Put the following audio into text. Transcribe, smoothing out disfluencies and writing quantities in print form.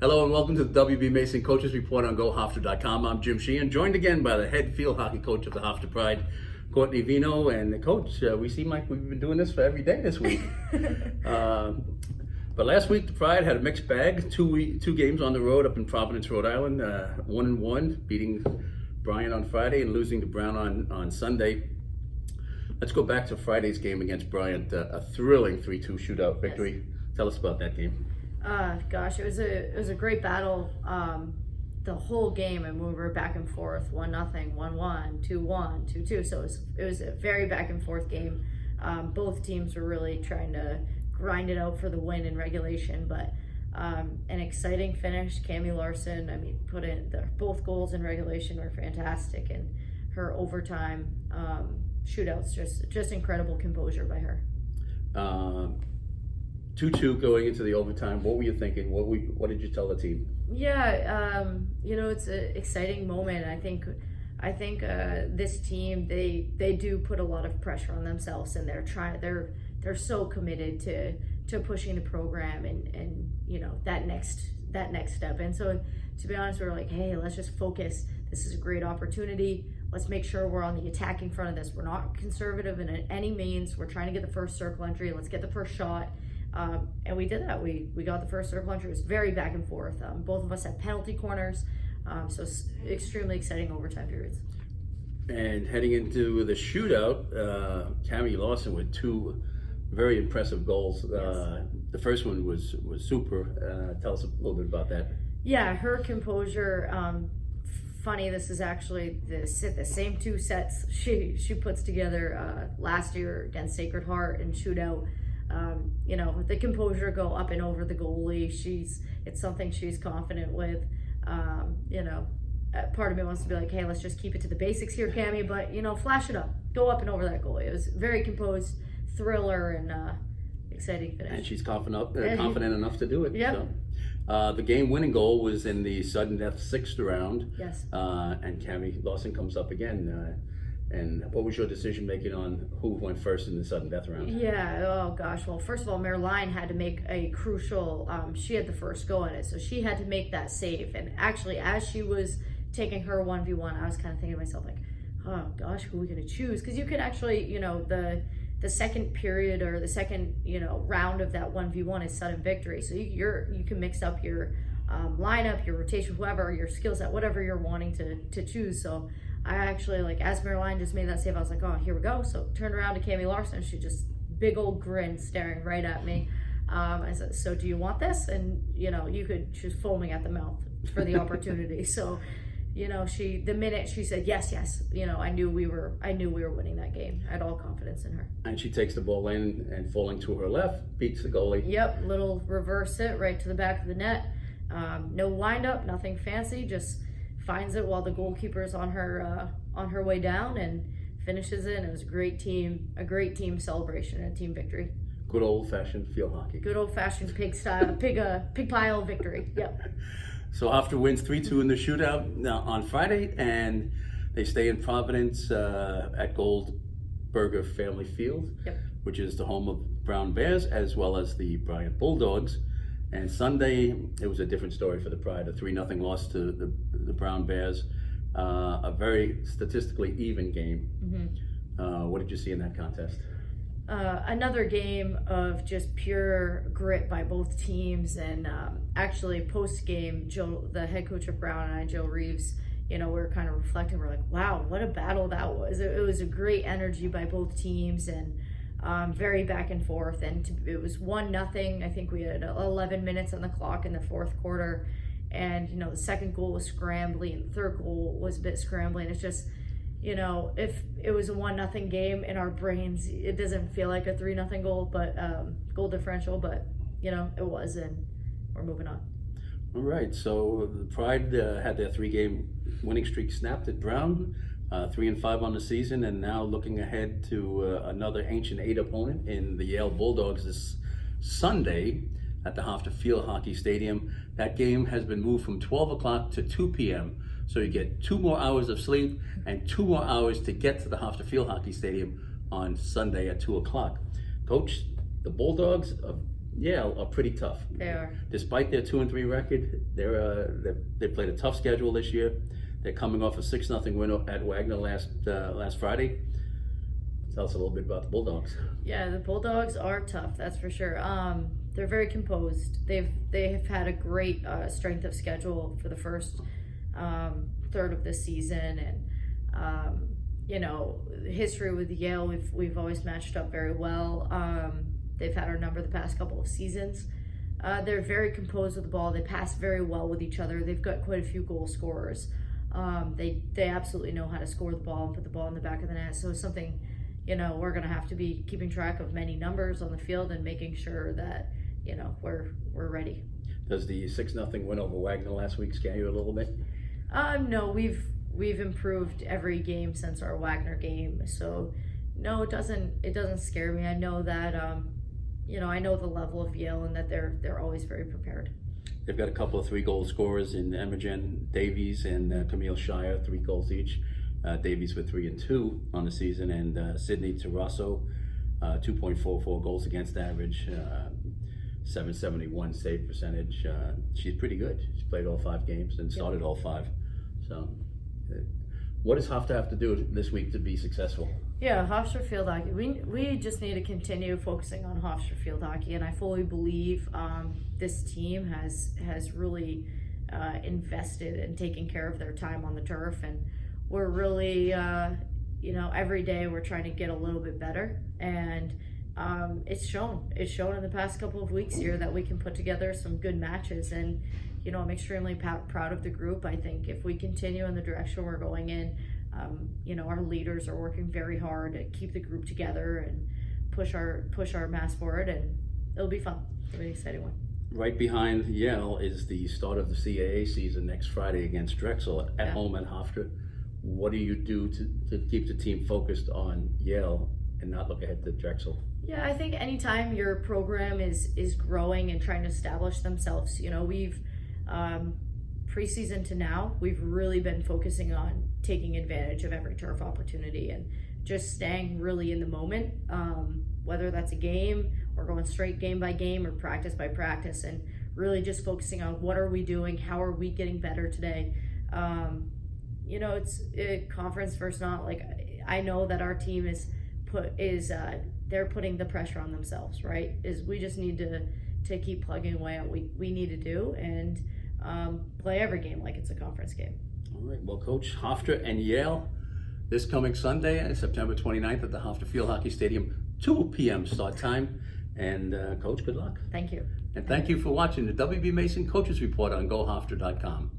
Hello and welcome to the WB Mason Coaches Report on GoHofstra.com. I'm Jim Sheehan, joined again by the head field hockey coach of the Hofstra Pride, Courtney Veinotte. And the coach, we seem like we've been doing this for every day this week. But last week the Pride had a mixed bag. Two games on the road up in Providence, Rhode Island. 1-1, beating Bryant on Friday and losing to Brown on Sunday. Let's go back to Friday's game against Bryant, a thrilling 3-2 shootout victory. Yes. Tell us about that game. Gosh, it was a great battle. The whole game, and we were back and forth, 1-0, 1-1, 2-1, 2-2. So it was a very back and forth game. Both teams were really trying to grind it out for the win in regulation, but an exciting finish. Cami Larson, put in both goals in regulation were fantastic, and her overtime shootouts just incredible composure by her. 2-2 going into the overtime. What were you thinking? What did you tell the team? Yeah, it's an exciting moment. I think this team they do put a lot of pressure on themselves, and they're so committed to pushing the program and that next step. And so, to be honest, we were like, hey, let's just focus. This is a great opportunity. Let's make sure we're on the attacking front of this. We're not conservative in any means. We're trying to get the first circle entry. Let's get the first shot. And we did that. We got the first circle entry. It was very back and forth. Both of us had penalty corners. So extremely exciting overtime periods. And heading into the shootout, Cami Larson with two very impressive goals. Yes. The first one was super. Tell us a little bit about that. Yeah, her composure. Funny, this is actually the same two sets she puts together last year against Sacred Heart and shootout. The composure, go up and over the goalie. It's something she's confident with. Part of me wants to be like, hey, let's just keep it to the basics here, Cami, but flash it up, go up and over that goalie. It was very composed, thriller, and exciting finish. And she's confident enough to do it. Yep. So. The game-winning goal was in the sudden death 6th round. Yes. And Cami Larson comes up again. And what was your decision making on who went first in the sudden death round? Yeah, oh gosh. Well, first of all, Marilyn had to make a crucial, she had the first go at it, so she had to make that save. And actually, as she was taking her 1v1, I was kind of thinking to myself, like, oh gosh, who are we going to choose? Because you could actually, the second period or the second, round of that 1v1 is sudden victory. So you can mix up your lineup, your rotation, whoever, your skill set, whatever you're wanting to choose. So I actually, as Marilyn just made that save, I was like, oh, here we go. So turned around to Cami Larson, she just big old grin staring right at me. I said, so do you want this? And, she was foaming at the mouth for the opportunity. So, the minute she said, yes, I knew we were winning that game. I had all confidence in her. And she takes the ball in and falling to her left, beats the goalie. Yep, little reverse it right to the back of the net. No wind up, nothing fancy, just finds it while the goalkeeper is on her way down and finishes it. And it was a great team celebration and a team victory. Good old-fashioned field hockey. Good old-fashioned pig pile victory. Yep. So Hofstra wins 3-2 in the shootout on Friday, and they stay in Providence at Goldberger Family Field, yep, which is the home of Brown Bears as well as the Bryant Bulldogs. And Sunday, it was a different story for the Pride, a 3-0 loss to the Brown Bears, a very statistically even game. Mm-hmm. What did you see in that contest? Another game of just pure grit by both teams, and actually post-game, Joe, the head coach of Brown, and I, Joe Reeves, we were kind of reflecting. We're like, wow, what a battle that was. It was a great energy by both teams, and very back and forth, and it was 1-0. I think we had 11 minutes on the clock in the fourth quarter, and the second goal was scrambling, and the third goal was a bit scrambling. It's just, if it was a 1-0 game in our brains, it doesn't feel like a 3-0 goal, but goal differential, but it was, and we're moving on. All right, so the Pride had their 3-game winning streak snapped at Brown. 3-5 on the season, and now looking ahead to another Ancient 8 opponent in the Yale Bulldogs this Sunday at the Hofstra Field Hockey Stadium. That game has been moved from 12 o'clock to 2 p.m. So you get 2 more hours of sleep and 2 more hours to get to the Hofstra Field Hockey Stadium on Sunday at 2 o'clock. Coach, the Bulldogs, Yale are pretty tough. They are. Despite their 2-3 record, they played a tough schedule this year. They're coming off a 6-0 win at Wagner last Friday. Tell us a little bit about the Bulldogs. Yeah, the Bulldogs are tough, that's for sure. They're very composed. They have had a great strength of schedule for the first third of this season, and history with Yale, we've always matched up very well. They've had our number the past couple of seasons. They're very composed with the ball. They pass very well with each other. They've got quite a few goal scorers. They absolutely know how to score the ball and put the ball in the back of the net. So it's something, we're going to have to be keeping track of many numbers on the field and making sure that, we're ready. Does the 6-0 win over Wagner last week scare you a little bit? No, we've improved every game since our Wagner game. So no, it doesn't scare me. I know that, I know the level of Yale and that they're always very prepared. They've got a couple of 3-goal scorers in Imogen Davies and Camille Shire, 3 goals each. Davies with 3 and 2 on the season, and Sydney Terrasso, 2.44 goals against average, 771 save percentage. She's pretty good. She played all 5 games and started all 5. So, what does Hofstra have to do this week to be successful? Yeah, Hofstra field hockey. We just need to continue focusing on Hofstra field hockey, and I fully believe this team has really invested in taking care of their time on the turf, and we're really, every day we're trying to get a little bit better, and it's shown in the past couple of weeks here that we can put together some good matches, and I'm extremely proud of the group. I think if we continue in the direction we're going in, our leaders are working very hard to keep the group together and push our mass forward, and it'll be fun. It'll be an exciting one. Right behind Yale is the start of the CAA season next Friday against Drexel at home at Hofstra. What do you do to keep the team focused on Yale and not look ahead to Drexel? Yeah, I think anytime your program is growing and trying to establish themselves, we've preseason to now, we've really been focusing on taking advantage of every turf opportunity and just staying really in the moment, whether that's a game or going straight game by game or practice by practice, and really just focusing on what are we doing, how are we getting better today. It's a conference first, not like I know that our team they're putting the pressure on themselves, right? We just need to keep plugging away at what we need to do and play every game like it's a conference game. All right, well, Coach, Hofstra and Yale this coming Sunday, September 29th at the Hofstra Field Hockey Stadium, 2 p.m. start time. And Coach, good luck. Thank you. And thank you for watching the WB Mason Coaches Report on GoHofstra.com.